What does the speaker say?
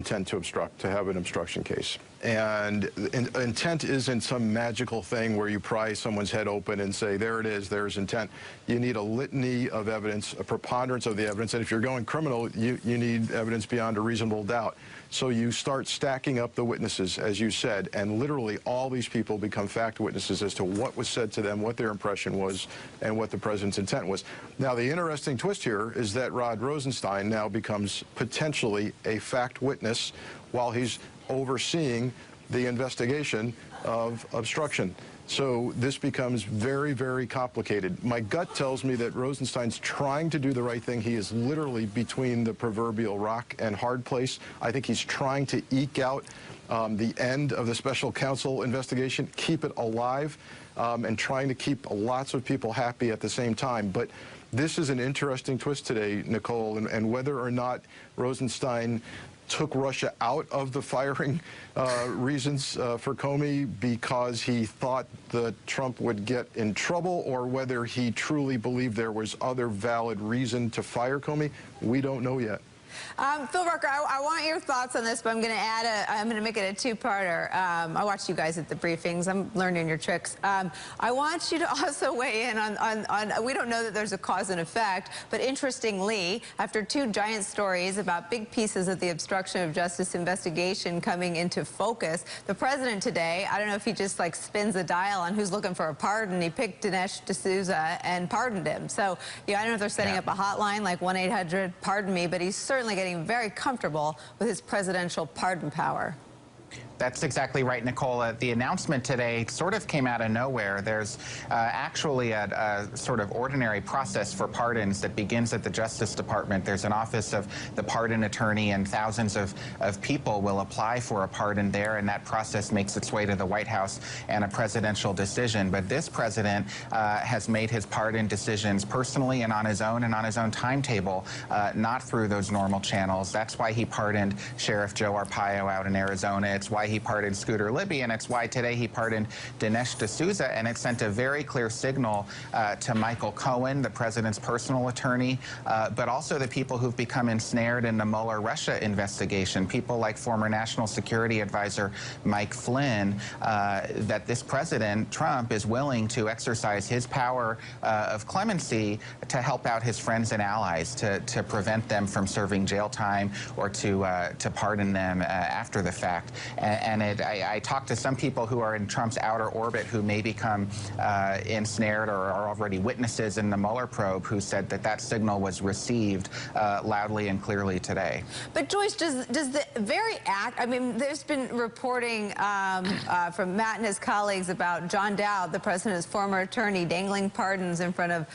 intent to obstruct, to have an obstruction case. And intent isn't some magical thing where you pry someone's head open and say, there it is, there's intent. You need a litany of evidence, a preponderance of the evidence, and if you're going criminal, you need evidence beyond a reasonable doubt. So you start stacking up the witnesses, as you said, and literally all these people become fact witnesses as to what was said to them, what their impression was, and what the president's intent was. Now, the interesting twist here is that Rod Rosentein now becomes potentially a fact witness while he's overseeing the investigation of obstruction. So this becomes very, very complicated. My gut tells me that Rosenstein's trying to do the right thing. He is literally between the proverbial rock and hard place. I think he's trying to eke out the end of the special counsel investigation, keep it alive, and trying to keep lots of people happy at the same time. But this is an interesting twist today, Nicole, and whether or not Rosentein took Russia out of the firing reasons for Comey because he thought that Trump would get in trouble, or whether he truly believed there was other valid reason to fire Comey, we don't know yet. Phil Rucker, I want your thoughts on this, but I'm going to make it a two-parter. I watch you guys at the briefings. I'm learning your tricks. I want you to also weigh in on we don't know that there's a cause and effect, but interestingly, after two giant stories about big pieces of the obstruction of justice investigation coming into focus, the president today, I don't know if he just like spins a dial on who's looking for a pardon. He picked Dinesh D'Souza and pardoned him. So, yeah, I don't know if they're setting up a hotline like 1-800-PARDON-ME, but he's certainly getting very comfortable with his presidential pardon power. That's exactly right, Nicole. The announcement today sort of came out of nowhere. There's actually a sort of ordinary process for pardons that begins at the Justice Department. There's an office of the pardon attorney, and thousands of people will apply for a pardon there, and that process makes its way to the White House and a presidential decision. But this president has made his pardon decisions personally and on his own timetable, not through those normal channels. That's why he pardoned Sheriff Joe Arpaio out in Arizona. It's why he pardoned Scooter Libby, and it's why today he pardoned Dinesh D'Souza, and it sent a very clear signal to Michael Cohen, the president's personal attorney, but also the people who've become ensnared in the Mueller-Russia investigation, people like former National Security Advisor Mike Flynn, that this president, Trump, is willing to exercise his power of clemency to help out his friends and allies, to prevent them from serving jail time or to pardon them after the fact. And I talked to some people who are in Trump's outer orbit who may become ensnared or are already witnesses in the Mueller probe, who said that that signal was received loudly and clearly today. But Joyce, does the very act, I mean, there's been reporting from Matt and his colleagues about John Dowd, the president's former attorney, dangling pardons in front of